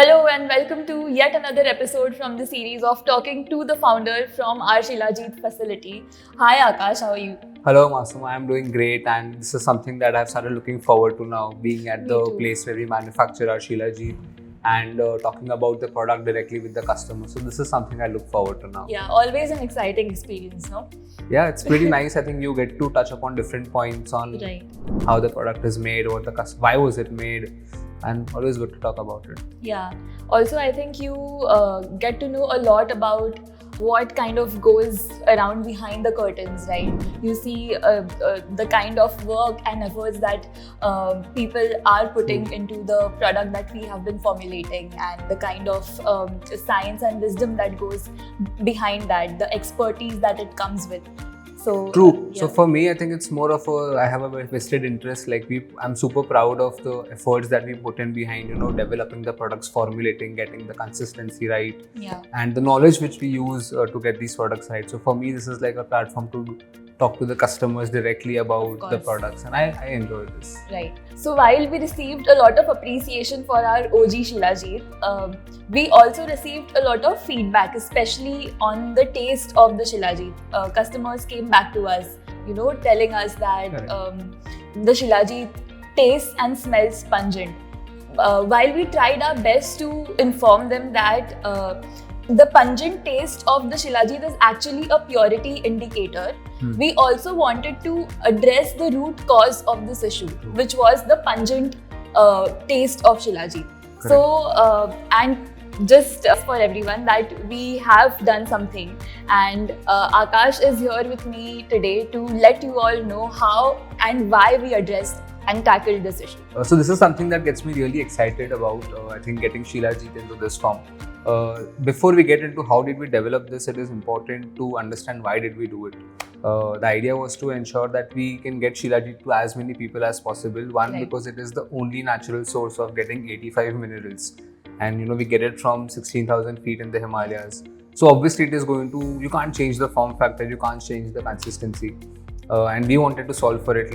Hello and welcome to yet another episode from the series of talking to the founder from our Shilajit facility. Hi Akash, how are you? Hello Masum, I am doing great, and this is something that I've started looking forward to now, being at Me the too. place where we manufacture our Shilajit and talking about the product directly with the customer. So this is something I look forward to now. Yeah, always an exciting experience, no? Yeah, it's pretty nice. I think you get to touch upon different points on Right. how the product is made, what why was it made, and always good to talk about it. Yeah. Also, I think you get to know a lot about what kind of goes around behind the curtains, right? You see the kind of work and efforts that people are putting into the product that we have been formulating, and the kind of science and wisdom that goes behind that, the expertise that it comes with. So True. yeah. So for me, I think it's more of I have a vested interest. I'm super proud of the efforts that we put in behind, developing the products, formulating, getting the consistency right, Yeah. and the knowledge which we use to get these products right. So for me, this is like a platform to talk to the customers directly about the course. products, and I enjoy this. Right. So while we received a lot of appreciation for our OG Shilajit, we also received a lot of feedback, especially on the taste of the Shilajit. Customers came back to us, telling us that the Shilajit tastes and smells pungent. While we tried our best to inform them that the pungent taste of the Shilajit is actually a purity indicator, we also wanted to address the root cause of this issue, which was the pungent taste of Shilajit. So, and just for everyone, that we have done something, and Akash is here with me today to let you all know how and why we addressed and tackled this issue. So this is something that gets me really excited about, I think, getting Shilajit into this form. Before we get into how did we develop this, it is important to understand why did we do it. The idea was to ensure that we can get Shilajit to as many people as possible. One, Right. because it is the only natural source of getting 85 minerals, and we get it from 16,000 feet in the Himalayas. So obviously it is you can't change the form factor, you can't change the consistency. And we wanted to solve for it.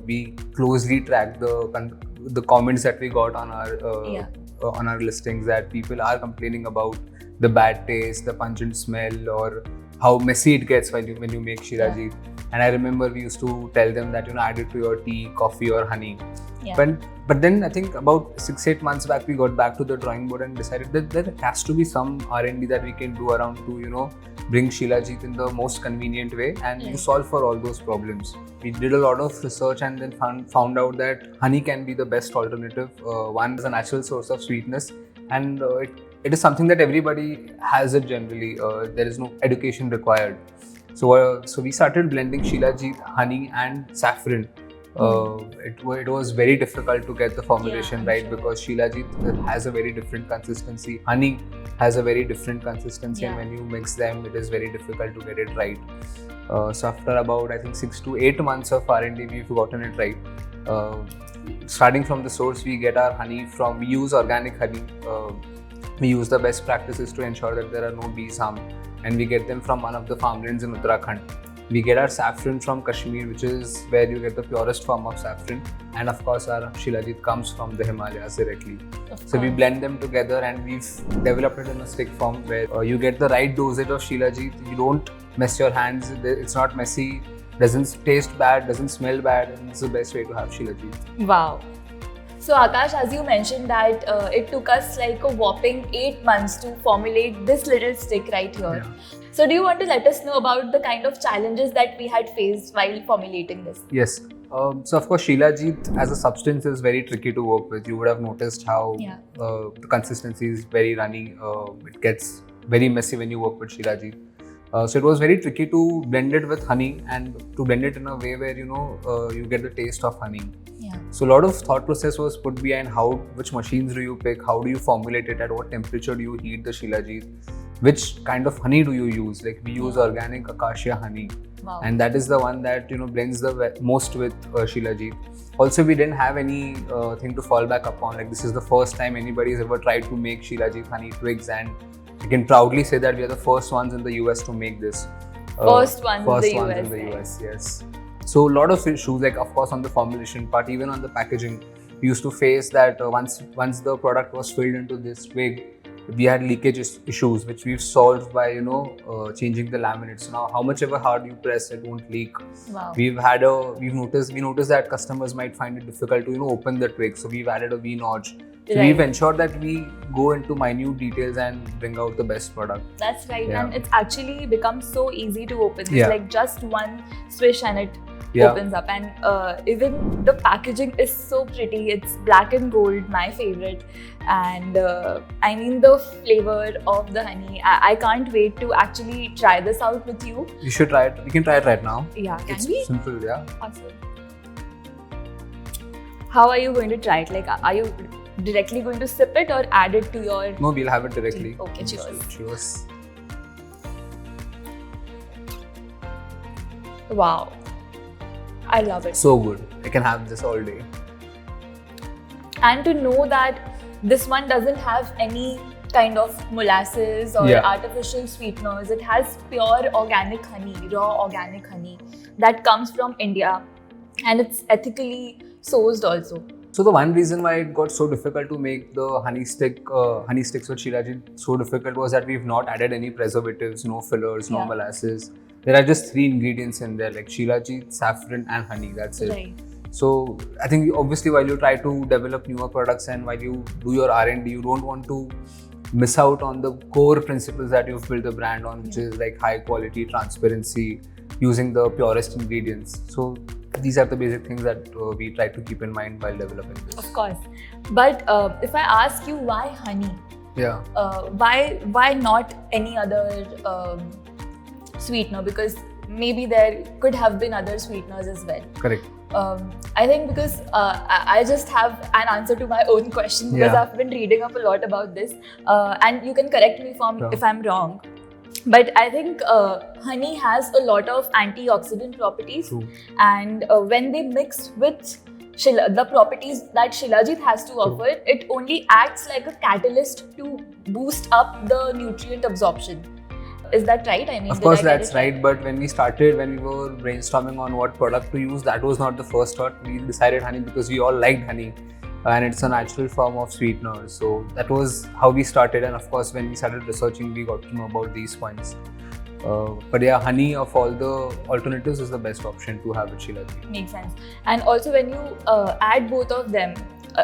We closely tracked the comments that we got on our listings, that people are complaining about the bad taste, the pungent smell, or how messy it gets when you make Shilajit. And I remember we used to tell them that add it to your tea, coffee, or honey. Yeah. But then I think about 6-8 months back, we got back to the drawing board and decided that there has to be some R&D that we can do around to bring Shilajit in the most convenient way and to solve for all those problems. We did a lot of research and then found out that honey can be the best alternative. One is a natural source of sweetness, and it is something that everybody has it generally. There is no education required. So we started blending Shilajit, honey, and saffron. It was very difficult to get the formulation right, because Shilajit has a very different consistency. Honey has a very different consistency, and when you mix them, it is very difficult to get it right. So after about, I think, 6 to 8 months of R&D, we've gotten it right. Starting from the source, we get our honey we use organic honey. We use the best practices to ensure that there are no bees harm, and we get them from one of the farmlands in Uttarakhand. We get our saffron from Kashmir, which is where you get the purest form of saffron, and of course our Shilajit comes from the Himalayas directly. So we blend them together, and we've developed it in a stick form where you get the right dosage of Shilajit. You don't mess your hands, it's not messy, doesn't taste bad, doesn't smell bad, and it's the best way to have Shilajit. Wow. So Akash, as you mentioned that it took us like a whopping 8 months to formulate this little stick right here. Yeah. So do you want to let us know about the kind of challenges that we had faced while formulating this? Yes. So of course, Shilajit as a substance is very tricky to work with. You would have noticed how the consistency is very runny. It gets very messy when you work with Shilajit. So it was very tricky to blend it with honey, and to blend it in a way where you get the taste of honey. Yeah. So a lot of thought process was put behind which machines do you pick, how do you formulate it, at what temperature do you heat the Shilajit, which kind of honey do you use. Like we use organic acacia honey. Wow. And that is the one that blends the most with Shilajit. Also, we didn't have any thing to fall back upon. Like this is the first time anybody has ever tried to make Shilajit honey twigs, and I can proudly say that we are the first ones in the US to make this. First ones in the US, yes. So a lot of issues, like of course on the formulation part, even on the packaging, we used to face that once the product was filled into this twig, we had leakage issues, which we've solved by changing the laminates. So now, how much ever hard you press, it won't leak. Wow. We noticed that customers might find it difficult to open the twig, so we've added a V notch. So Right. we've ensured that we go into minute details and bring out the best product. That's right. Yeah. And it's actually become so easy to open. It's Yeah. like just one swish and it Yeah. opens up. And even the packaging is so pretty. It's black and gold, my favorite. And I mean, the flavor of the honey, I can't wait to actually try this out with you. You should try it. We can try it right now. Yeah, can It's we? simple, yeah. Awesome. How are you going to try it? Like, are you directly going to sip it or add it to your... No, we'll have it directly. Okay, cheers. Cheers. Wow. I love it. So good. I can have this all day. And to know that this one doesn't have any kind of molasses or Yeah. artificial sweeteners. It has pure organic honey, raw organic honey that comes from India, and it's ethically sourced also. So the one reason why it got so difficult to make the honey sticks with Shilajit so difficult was that we've not added any preservatives, no fillers, no Yeah. molasses. There are just 3 ingredients in there, like Shilajit, saffron and honey. That's it. Right. So I think obviously while you try to develop newer products and while you do your R&D, you don't want to miss out on the core principles that you've built the brand on, which is like high quality, transparency, using the purest ingredients. So these are the basic things that we try to keep in mind while developing this. Of course. But if I ask you why honey, Yeah. why not any other sweetener? Because maybe there could have been other sweeteners as well. Correct. I think because I just have an answer to my own question because Yeah. I've been reading up a lot about this, and you can correct me Sure. if I'm wrong. But I think honey has a lot of antioxidant properties, True. and when they mix with the properties that Shilajit has to offer, it only acts like a catalyst to boost up the nutrient absorption. Is that right? I mean, Of did course, I get that's it right. But when we were brainstorming on what product to use, that was not the first thought. We decided honey because we all liked honey, and it's a natural form of sweetener. So that was how we started. And of course, when we started researching, we got to know about these points. But yeah, honey of all the alternatives is the best option to have with Shilajit. Makes sense. And also when you add both of them,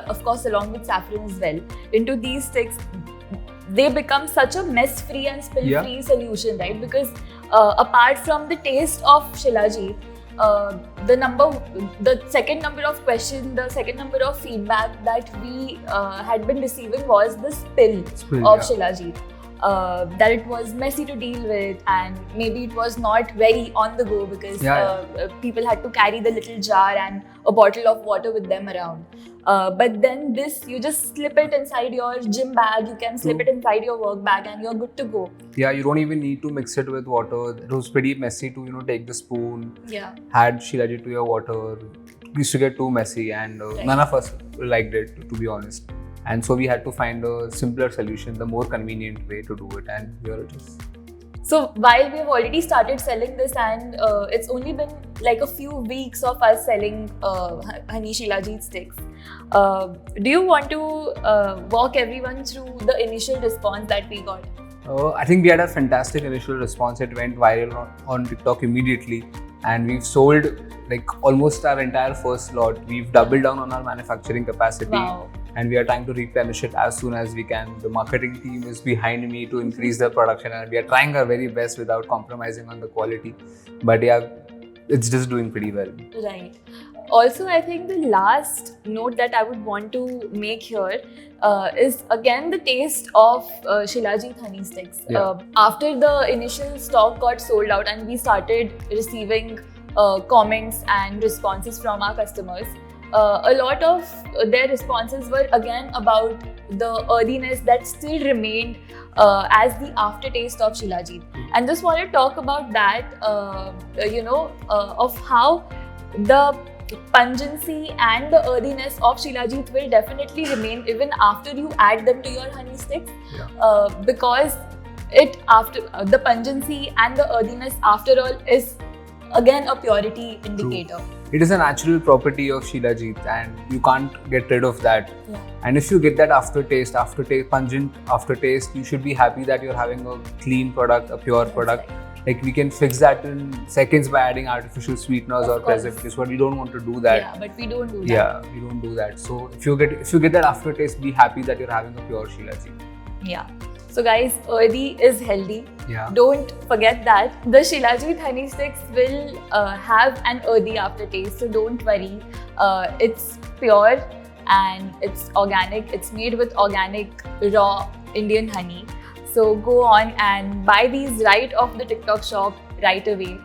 of course along with saffron as well, into these sticks, they become such a mess-free and spill-free solution, right? Because apart from the taste of Shilajit, the second number of questions, the second number of feedback that we had been receiving was the spill of Shilajit. That it was messy to deal with, and maybe it was not very on the go because people had to carry the little jar and a bottle of water with them around. But then this, you just slip it inside your gym bag, you can slip it inside your work bag, and you're good to go. Yeah, you don't even need to mix it with water. It was pretty messy to take the spoon, add Shilajit to your water. It used to get too messy, and none of us liked it, to be honest. And so we had to find a simpler solution, the more convenient way to do it, and here it is. So while we've already started selling this, and it's only been like a few weeks of us selling honey Shilajit sticks, do you want to walk everyone through the initial response that we got? I think we had a fantastic initial response. It went viral on TikTok immediately, and we've sold like almost our entire first lot. We've doubled down on our manufacturing capacity. Wow. And we are trying to replenish it as soon as we can. The marketing team is behind me to increase the production, and we are trying our very best without compromising on the quality. But yeah, it's just doing pretty well. Right. Also, I think the last note that I would want to make here is again the taste of Shilajit honey sticks. Yeah. After the initial stock got sold out and we started receiving comments and responses from our customers, a lot of their responses were again about the earthiness that still remained as the aftertaste of Shilajit. And just want to talk about that, of how the pungency and the earthiness of Shilajit will definitely remain even after you add them to your honey sticks, because the pungency and the earthiness after all is again a purity indicator. True. it is a natural property of Shilajit, and you can't get rid of that. Yeah. And if you get that aftertaste, pungent aftertaste, you should be happy that you're having a clean product, a pure product. Like we can fix that in seconds by adding artificial sweeteners or preservatives, but we don't want to do that. Yeah, but we don't do that. Yeah, we don't do that. So if you get that aftertaste, be happy that you're having a pure Shilajit. Yeah. So guys, earthy is healthy. Yeah. Don't forget that. The Shilajit honey sticks will have an earthy aftertaste, so don't worry. It's pure and it's organic. It's made with organic raw Indian honey. So go on and buy these right off the TikTok shop right away.